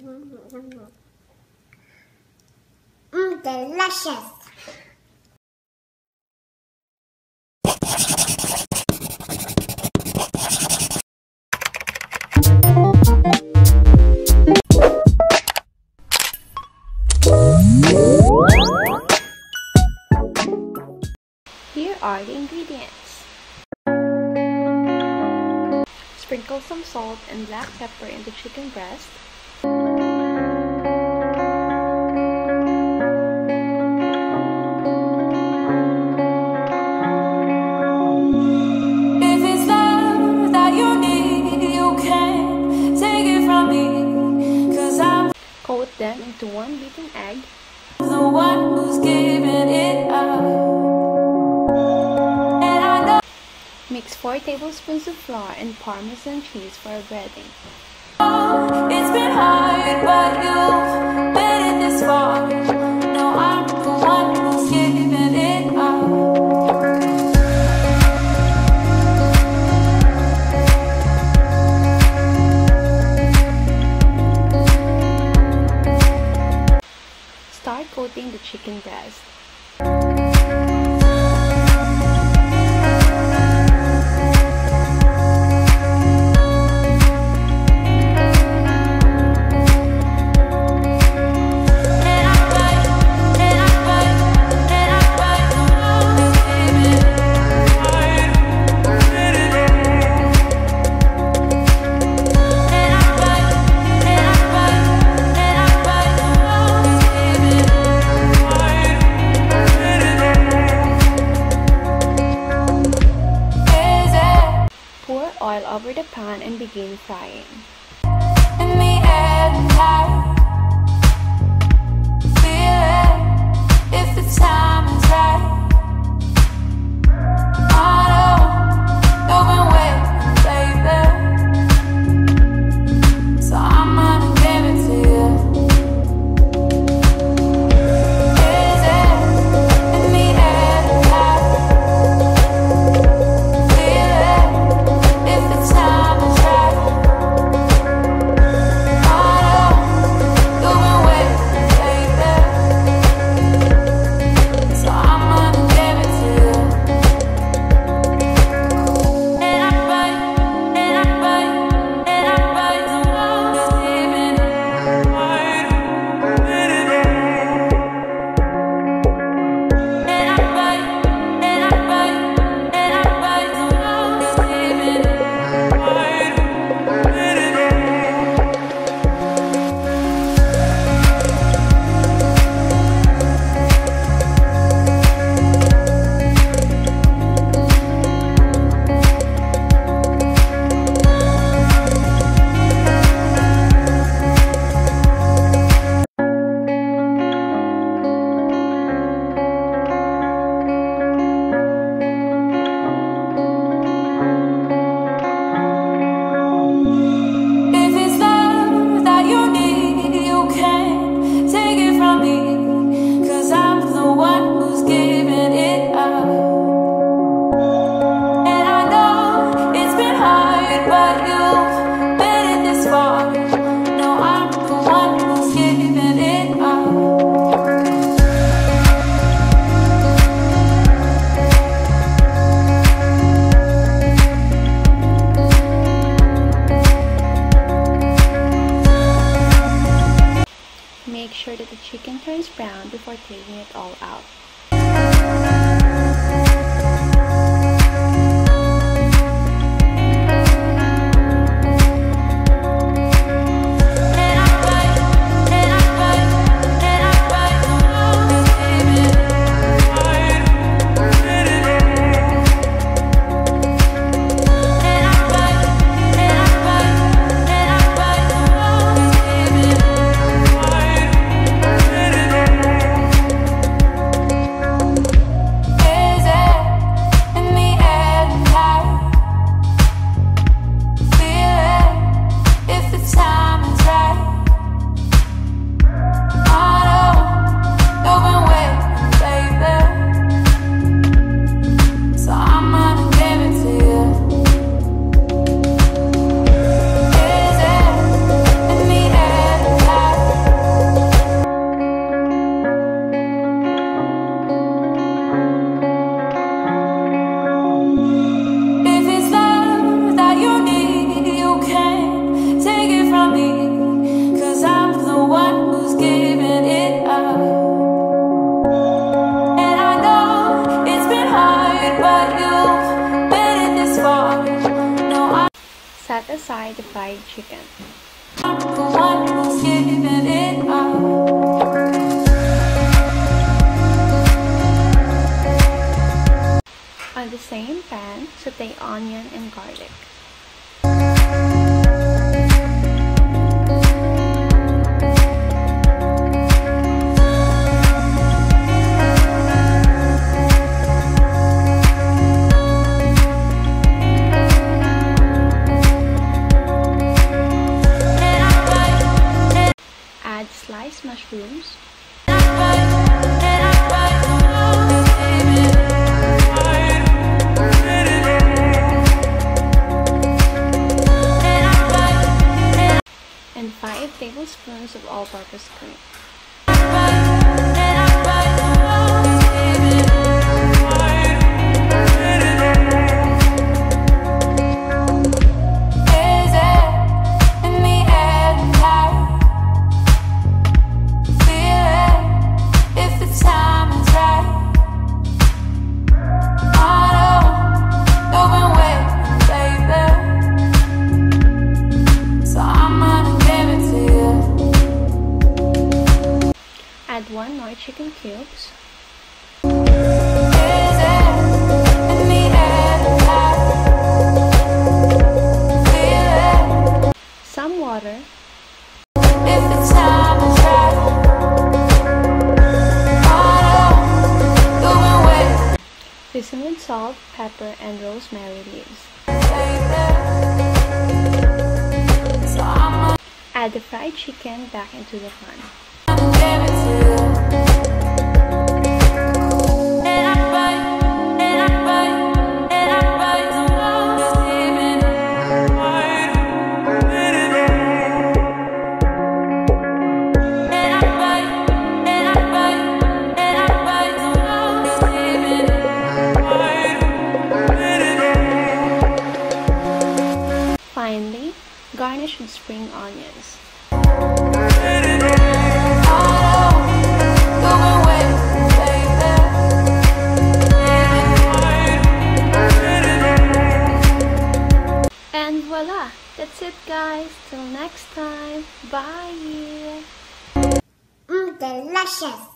Delicious. Here are the ingredients. Sprinkle some salt and black pepper into chicken breast. If it's love that you need, you can't take it from me, 'cause I'm Coat them into one beaten egg. the one who's giving it up. And I know Mix 4 tablespoons of flour and Parmesan cheese for a breading. it's been hard, but you've made it this far. No, I'm the one who's giving it up. Start coating the chicken breast. Pour oil over the pan and begin frying. In the air tonight, feel it if the time is right. I know you've been waiting, baby, so I'm gonna give it to you. Is it in the air tonight? Feel it if the time is right. Make sure that the chicken turns brown before taking it all out. fry the fried chicken. The one who's giving it up. On the same pan, saute onion and garlic. Add sliced mushrooms. And 5 tablespoons of all-purpose cream. Add 1 more chicken cubes. Some water. Season with salt, pepper, and rosemary leaves. Add the fried chicken back into the pan. Finally, garnish with spring onions. And voila! That's it, guys. Till next time. Bye! Delicious!